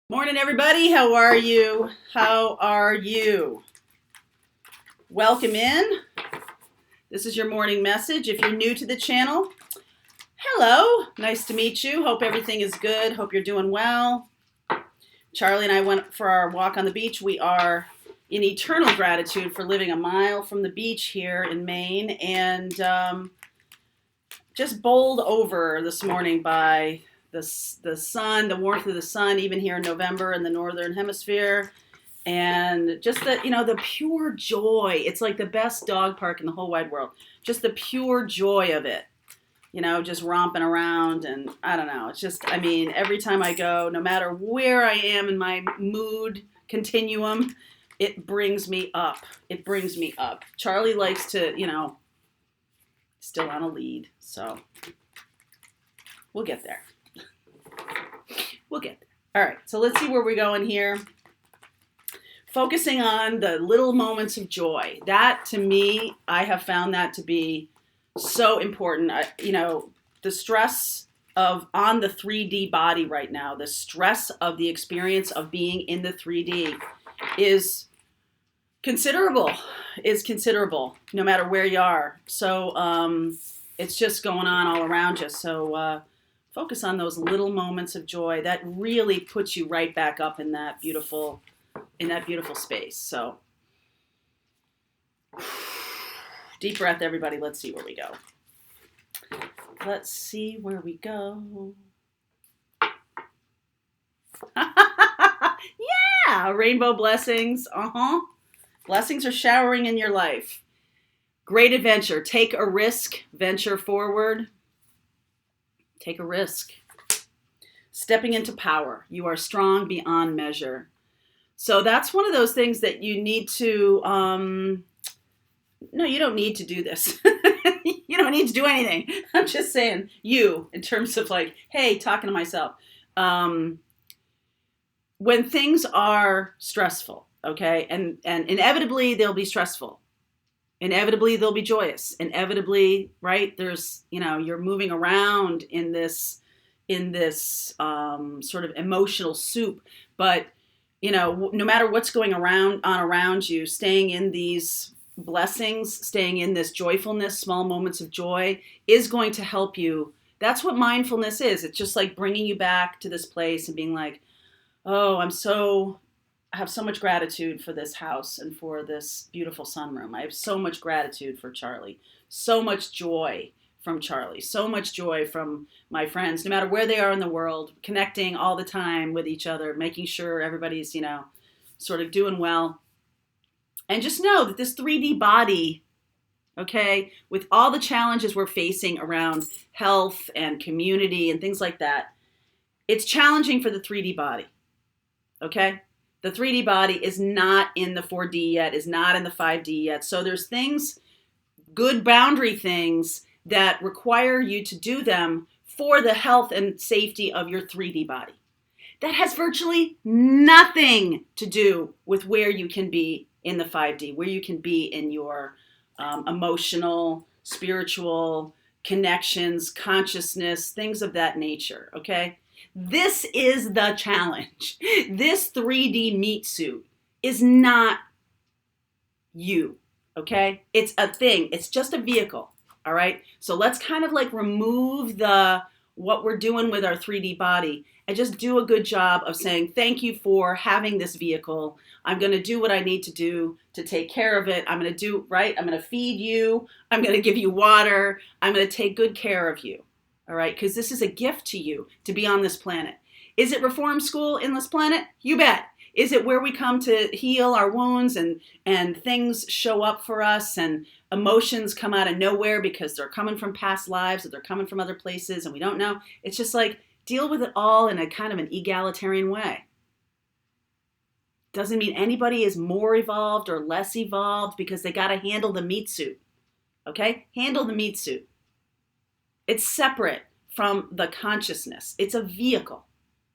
Morning, everybody. How are you? How are you? Welcome in. This is your morning message. If you're new to the channel, hello. Nice to meet you. Hope everything is good. Hope you're doing well. Charlie and I went for our walk on the beach. We are in eternal gratitude for living a mile from the beach here in Maine, and just bowled over this morning by the sun, the warmth of the sun, even here in November in the northern hemisphere, and just the pure joy. It's like the best dog park in the whole wide world. Just the pure joy of it, just romping around, and I don't know. It's just, every time I go, no matter where I am in my mood continuum, it brings me up. It brings me up. Charlie likes to, still on a lead, so we'll get there. We'll get there. All right, so let's see where we're going here. Focusing on the little moments of joy. That, to me, I have found that to be so important. The stress on the 3D body right now, the stress of the experience of being in the 3D is considerable, no matter where you are. So it's just going on all around you. So focus on those little moments of joy. That really puts you right back up in that beautiful space. So deep breath, everybody. Let's see where we go. Yeah, rainbow blessings. Blessings are showering in your life. Great adventure. Take a risk. Venture forward. Take a risk. Stepping into power. You are strong beyond measure. So that's one of those things that you need to, no, you don't need to do this. You don't need to do anything. I'm just saying in terms of hey, talking to myself. When things are stressful, okay, and inevitably they'll be stressful. Inevitably, they'll be joyous. Inevitably, right? There's, you're moving around in this sort of emotional soup. But, no matter what's going around you, staying in these blessings, staying in this joyfulness, small moments of joy is going to help you. That's what mindfulness is. It's just like bringing you back to this place and being like, oh, I have so much gratitude for this house and for this beautiful sunroom. I have so much gratitude for Charlie. So much joy from Charlie. So much joy from my friends, no matter where they are in the world, connecting all the time with each other, making sure everybody's, sort of doing well. And just know that this 3D body, okay, with all the challenges we're facing around health and community and things like that, it's challenging for the 3D body, okay? The 3D body is not in the 4D yet, is not in the 5D yet. So there's things, good boundary things, that require you to do them for the health and safety of your 3D body. That has virtually nothing to do with where you can be in the 5D, where you can be in your emotional, spiritual connections, consciousness, things of that nature, okay? This is the challenge. This 3D meat suit is not you, okay? It's a thing. It's just a vehicle, all right? So let's kind of remove what we're doing with our 3D body and just do a good job of saying, thank you for having this vehicle. I'm going to do what I need to do to take care of it. I'm going to do, right? I'm going to feed you. I'm going to give you water. I'm going to take good care of you. All right, because this is a gift to you to be on this planet. Is it reform school in this planet? You bet. Is it where we come to heal our wounds and things show up for us and emotions come out of nowhere because they're coming from past lives or they're coming from other places and we don't know? It's just deal with it all in a kind of an egalitarian way. Doesn't mean anybody is more evolved or less evolved because they got to handle the meat suit. Okay? Handle the meat suit. It's separate from the consciousness. It's a vehicle,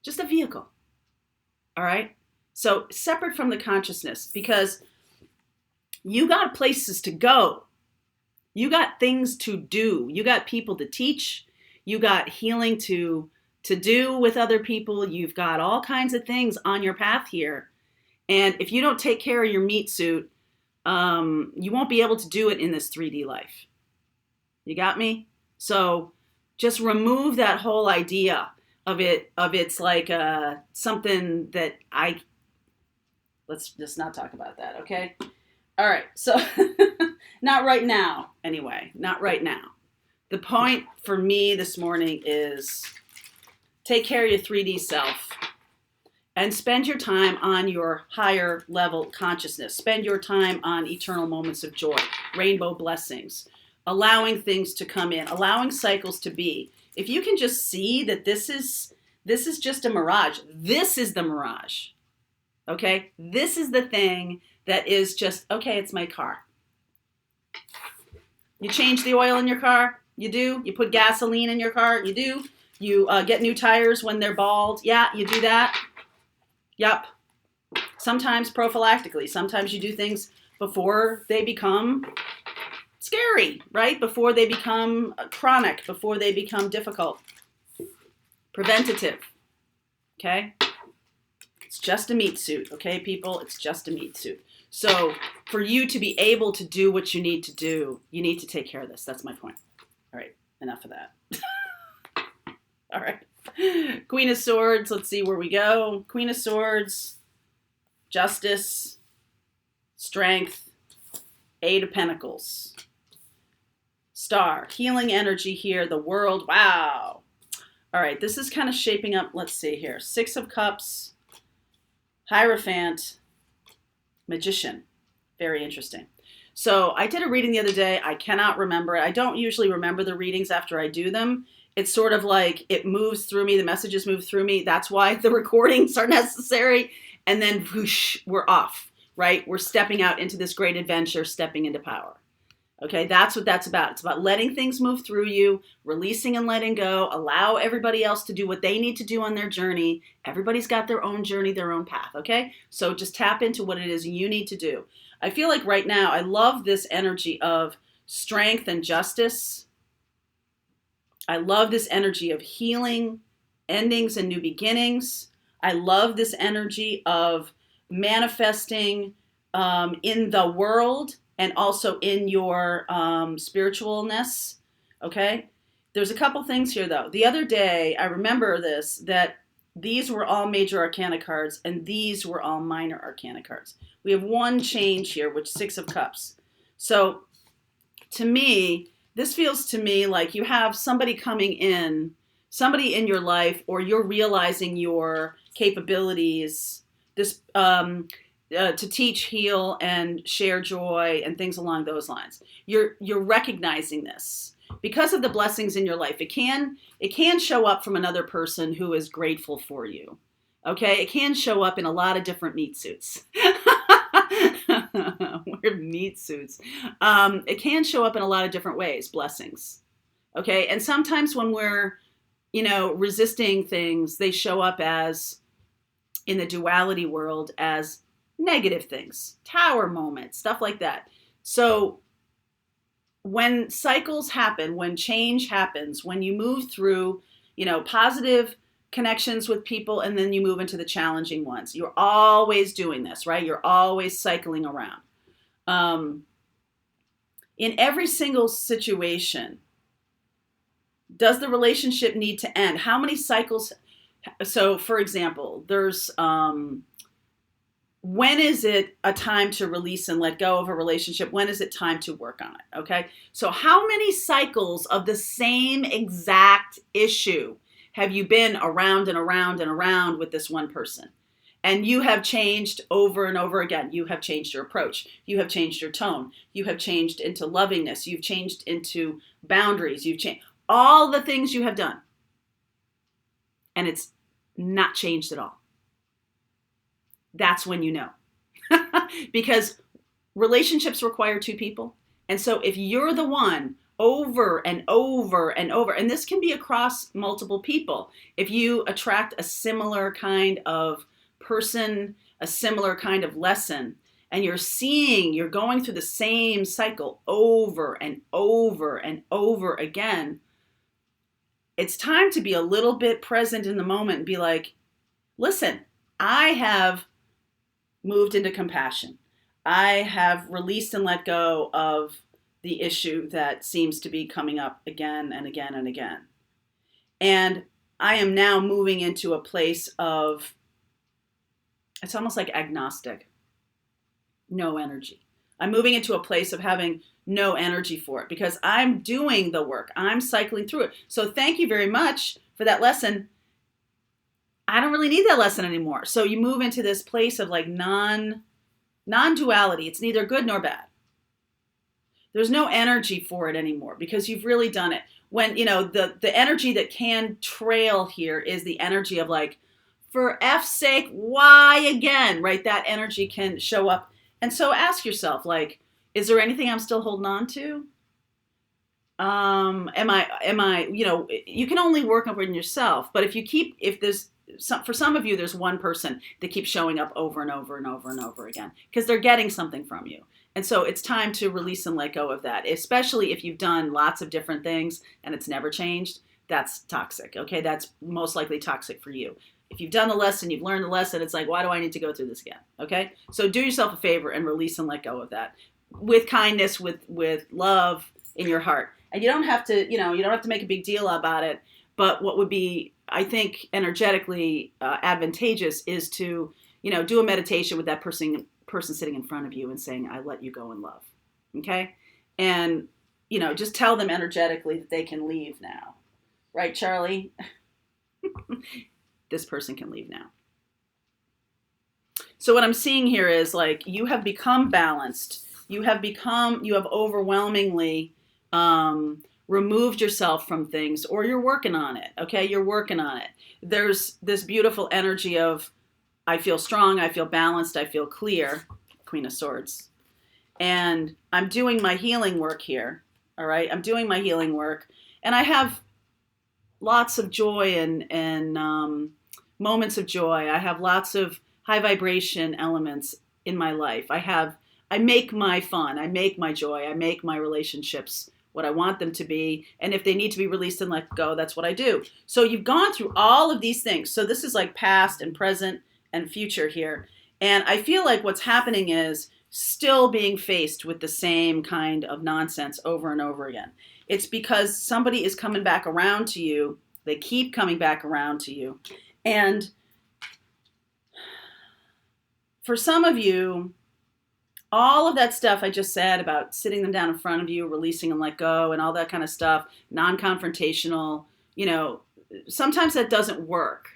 just a vehicle. All right? So separate from the consciousness because you got places to go. You got things to do. You got people to teach. You got healing to to do with other people. You've got all kinds of things on your path here. And if you don't take care of your meat suit, you won't be able to do it in this 3D life. You got me? So just remove that whole idea of it's like something that let's just not talk about that, okay? All right, so not right now, anyway, not right now. The point for me this morning is take care of your 3D self and spend your time on your higher level consciousness. Spend your time on eternal moments of joy, rainbow blessings, allowing things to come in, allowing cycles to be. If you can just see that this is just a mirage, this is the mirage, okay? This is the thing that is just, okay, it's my car. You change the oil in your car? You do. You put gasoline in your car? You do. You get new tires when they're bald? Yeah, you do that. Yep. Sometimes prophylactically. Sometimes you do things before they become scary, right? Before they become chronic, before they become difficult. Preventative, okay? It's just a meat suit, okay, people? It's just a meat suit. So for you to be able to do what you need to do, you need to take care of this. That's my point. All right, enough of that. All right. Queen of Swords, let's see where we go. Queen of Swords, Justice, Strength, Eight of Pentacles. Star, healing energy here, the World, wow. All right, this is kind of shaping up, let's see here. Six of Cups, Hierophant, Magician, very interesting. So I did a reading the other day, I cannot remember it. I don't usually remember the readings after I do them. It's sort of like it moves through me, the messages move through me. That's why the recordings are necessary. And then whoosh, we're off, right? We're stepping out into this great adventure, stepping into power. Okay, that's what that's about. It's about letting things move through you, releasing and letting go, allow everybody else to do what they need to do on their journey. Everybody's got their own journey, their own path, okay? So just tap into what it is you need to do. I feel like right now, I love this energy of strength and justice. I love this energy of healing, endings and new beginnings. I love this energy of manifesting in the world and also in your spiritualness, okay? There's a couple things here, though. The other day, I remember this, that these were all major arcana cards, and these were all minor arcana cards. We have one change here, which is Six of Cups. So, to me, this feels to me like you have somebody coming in, somebody in your life, or you're realizing your capabilities, this to teach, heal, and share joy, and things along those lines. You're recognizing this because of the blessings in your life. It can show up from another person who is grateful for you. Okay, it can show up in a lot of different meat suits. We're meat suits. It can show up in a lot of different ways, blessings. Okay, and sometimes when we're, resisting things, they show up as, in the duality world, as negative things, tower moments, stuff like that. So when cycles happen, when change happens, when you move through, positive connections with people, and then you move into the challenging ones. You're always doing this, right? You're always cycling around. In every single situation, does the relationship need to end? How many cycles? So, for example, there's when is it a time to release and let go of a relationship? When is it time to work on it? Okay. So how many cycles of the same exact issue have you been around and around and around with this one person? And you have changed over and over again. You have changed your approach. You have changed your tone. You have changed into lovingness. You've changed into boundaries. You've changed all the things you have done. And it's not changed at all. That's when you know. Because relationships require two people. And so if you're the one over and over and over, and this can be across multiple people, if you attract a similar kind of person, a similar kind of lesson, and you're going through the same cycle over and over and over again, it's time to be a little bit present in the moment and be like, listen, I have moved into compassion. I have released and let go of the issue that seems to be coming up again and again and again. And I am now moving into a place of, it's almost like agnostic, no energy. I'm moving into a place of having no energy for it because I'm doing the work. I'm cycling through it. So thank you very much for that lesson. I don't really need that lesson anymore. So you move into this place of like non-duality. It's neither good nor bad. There's no energy for it anymore because you've really done it. When, the energy that can trail here is the energy of like, for F's sake, why again, right? That energy can show up. And so ask yourself, like, is there anything I'm still holding on to? Am I, you can only work on yourself, but for some of you, there's one person that keeps showing up over and over and over and over again because they're getting something from you. And so it's time to release and let go of that, especially if you've done lots of different things and it's never changed. That's toxic. Okay. That's most likely toxic for you. If you've done the lesson, you've learned the lesson, it's like, why do I need to go through this again? Okay. So do yourself a favor and release and let go of that with kindness, with love in your heart. And you don't have to, you don't have to make a big deal about it. But what would be, I think, energetically advantageous is to, do a meditation with that person sitting in front of you and saying, I let you go in love. Okay. And, just tell them energetically that they can leave now. Right, Charlie? This person can leave now. So what I'm seeing here is like, you have become balanced. You have overwhelmingly removed yourself from things, or you're working on it. Okay. You're working on it. There's this beautiful energy of, I feel strong. I feel balanced. I feel clear. Queen of Swords. And I'm doing my healing work here. All right. I'm doing my healing work and I have lots of joy and moments of joy. I have lots of high vibration elements in my life. I make my fun. I make my joy. I make my relationships what I want them to be. And if they need to be released and let go, that's what I do. So you've gone through all of these things. So this is like past and present and future here. And I feel like what's happening is still being faced with the same kind of nonsense over and over again. It's because somebody is coming back around to you. They keep coming back around to you. And for some of you, all of that stuff I just said about sitting them down in front of you, releasing and let go and all that kind of stuff, non-confrontational, sometimes that doesn't work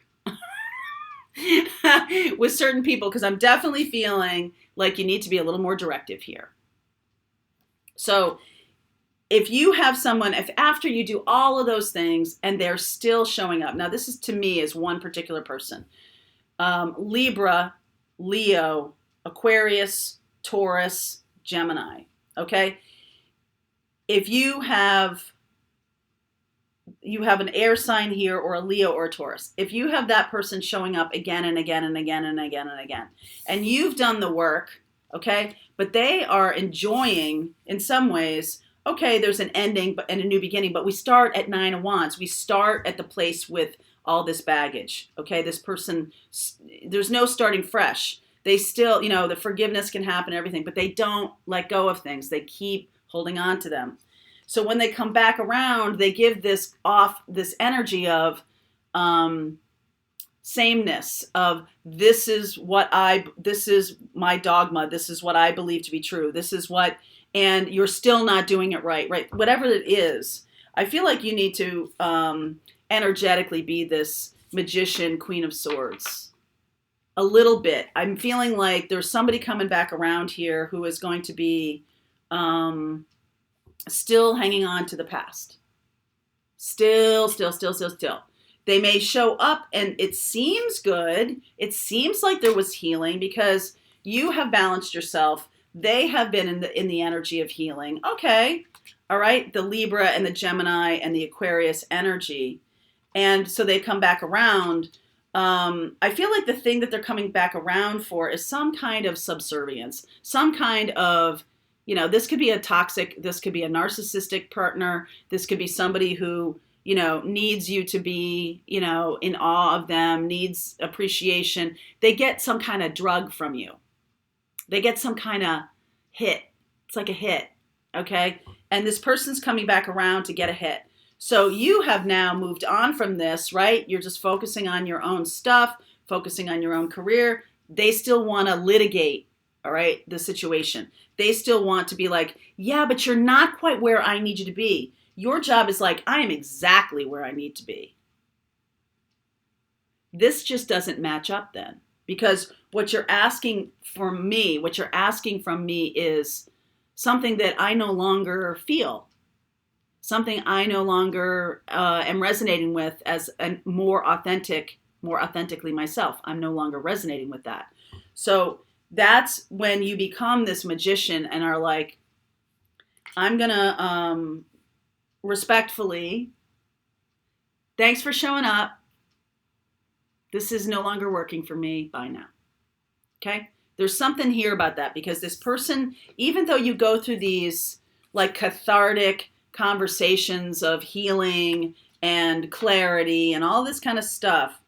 with certain people because I'm definitely feeling like you need to be a little more directive here. So if you have someone, if after you do all of those things and they're still showing up, now this is to me is one particular person, Libra, Leo, Aquarius, Taurus, Gemini, okay? If you have an air sign here or a Leo or a Taurus, if you have that person showing up again and again and again and again and again, and you've done the work, okay, but they are enjoying in some ways, okay, there's an ending and a new beginning, but we start at Nine of Wands. We start at the place with all this baggage, okay? This person, there's no starting fresh. They still, the forgiveness can happen and everything, but they don't let go of things. They keep holding on to them. So when they come back around, they give this energy of sameness, of this is my dogma. This is what I believe to be true. And you're still not doing it right? Whatever it is, I feel like you need to energetically be this magician, Queen of Swords. A little bit. I'm feeling like there's somebody coming back around here who is going to be still hanging on to the past. Still. They may show up and it seems good. It seems like there was healing because you have balanced yourself. They have been in the energy of healing. Okay. All right. The Libra and the Gemini and the Aquarius energy. And so they come back around. I feel like the thing that they're coming back around for is some kind of subservience, some kind of, this could be this could be a narcissistic partner. This could be somebody who needs you to be, in awe of them, needs appreciation, they get some kind of drug from you. They get some kind of hit. It's like a hit, okay? And this person's coming back around to get a hit. So you have now moved on from this, right? You're just focusing on your own stuff, focusing on your own career. They still want to litigate, all right, the situation. They still want to be like, yeah, but you're not quite where I need you to be. Your job is like, I am exactly where I need to be. This just doesn't match up then, because what you're asking from me is something that I no longer feel, something I no longer am resonating with as a more authentically myself. I'm no longer resonating with that. So that's when you become this magician and are like, I'm going to respectfully, thanks for showing up. This is no longer working for me. Bye now. Okay? There's something here about that, because this person, even though you go through these like cathartic conversations of healing and clarity and all this kind of stuff,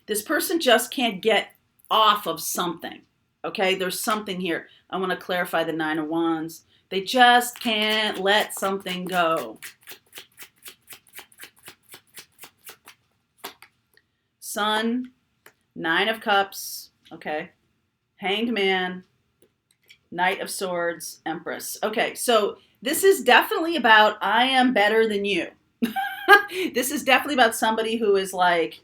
this person just can't get off of something. Okay? There's something here. I want to clarify the 9 of Wands. They just can't let something go. Sun, 9 of Cups, okay, Hanged Man, Knight of Swords, Empress. Okay, so this is definitely about I am better than you. This is definitely about somebody who is like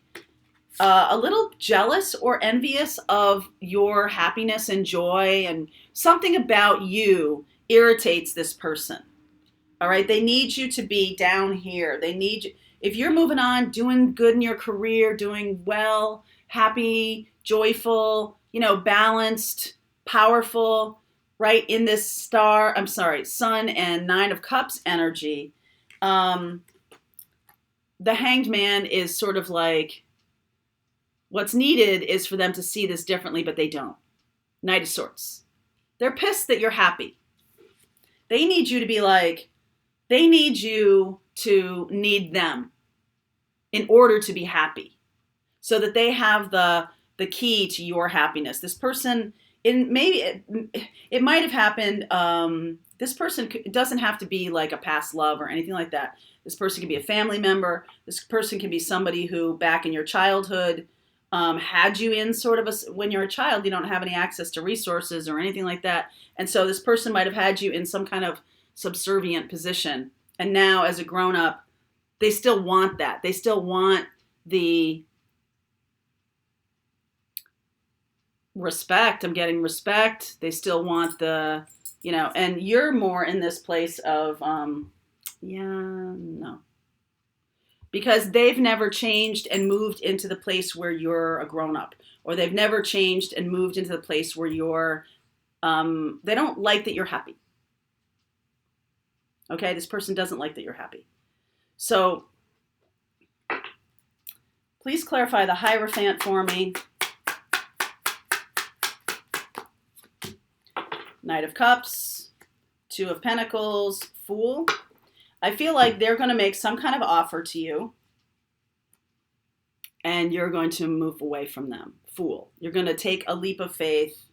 a little jealous or envious of your happiness and joy, and something about you irritates this person. All right, they need you to be down here. They need you. If you're moving on, doing good in your career, doing well, happy, joyful, balanced, powerful, right, in this Sun and 9 of Cups energy, the Hanged Man is sort of like, what's needed is for them to see this differently, but they don't. Knight of Swords. They're pissed that you're happy. They need you to be like, they need you to need them in order to be happy, so that they have the key to your happiness. This person, it might have happened. This person doesn't have to be like a past love or anything like that. This person can be a family member. This person can be somebody who back in your childhood had you in sort of when you're a child, you don't have any access to resources or anything like that. And so this person might have had you in some kind of subservient position. And now as a grown-up, they still want that. They still want the respect. I'm getting respect. They still want the, and you're more in this place of, no. Because they've never changed and moved into the place where you're a grown-up. Or they've never changed and moved into the place where you're, they don't like that you're happy. Okay, this person doesn't like that you're happy. So, please clarify the Hierophant for me. Knight of Cups, 2 of Pentacles, Fool. I feel like they're going to make some kind of offer to you, and you're going to move away from them. Fool. You're going to take a leap of faith,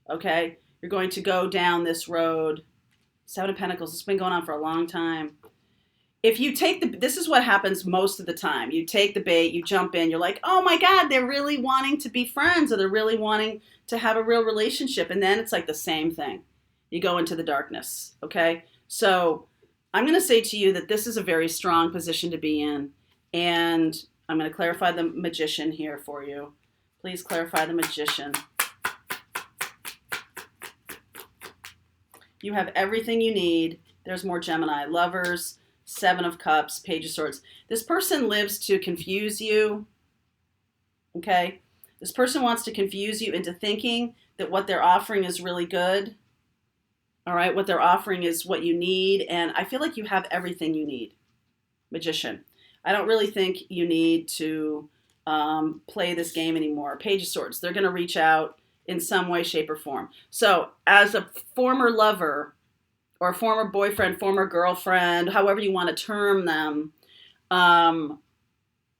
okay? You're going to go down this road. 7 of Pentacles, it's been going on for a long time. If you take this is what happens most of the time. You take the bait, you jump in, you're like, oh my God, they're really wanting to be friends, or they're really wanting to have a real relationship. And then it's like the same thing. You go into the darkness, okay? So I'm going to say to you that this is a very strong position to be in. And I'm going to clarify the Magician here for you. Please clarify the Magician. You have everything you need. There's more Gemini. Lovers, 7 of Cups, Page of Swords. This person lives to confuse you. Okay? This person wants to confuse you into thinking that what they're offering is really good. All right? What they're offering is what you need. And I feel like you have everything you need. Magician. I don't really think you need to play this game anymore. Page of Swords. They're going to reach out in some way, shape, or form. So, as a former lover, or former boyfriend, former girlfriend, however you want to term them,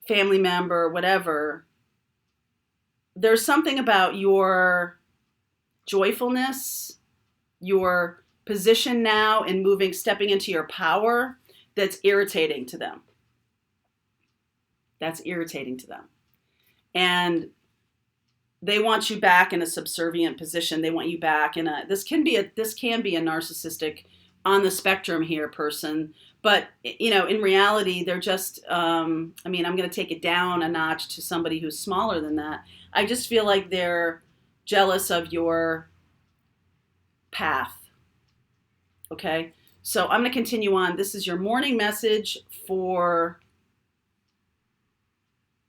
family member, whatever, there's something about your joyfulness, your position now in moving, stepping into your power that's irritating to them. That's irritating to them. And they want you back in a subservient position. They want you back in this can be a narcissistic on the spectrum here person, but in reality they're just I'm going to take it down a notch to somebody who's smaller than that. I just feel like they're jealous of your path. Okay? So I'm going to continue on. This is your morning message for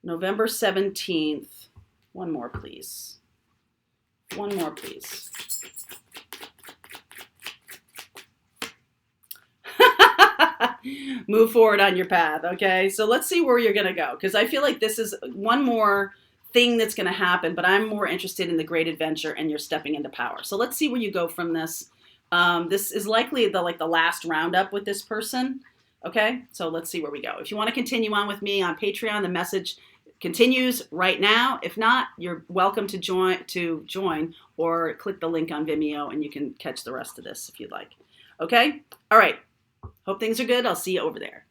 November 17th. One more, please. One more, please. Move forward on your path, okay? So let's see where you're going to go, because I feel like this is one more thing that's going to happen, but I'm more interested in the great adventure and you're stepping into power. So let's see where you go from this. This is likely the last roundup with this person, okay? So let's see where we go. If you want to continue on with me on Patreon, the message continues right now. If not, you're welcome to join or click the link on Vimeo and you can catch the rest of this if you'd like. Okay? All right. Hope things are good. I'll see you over there.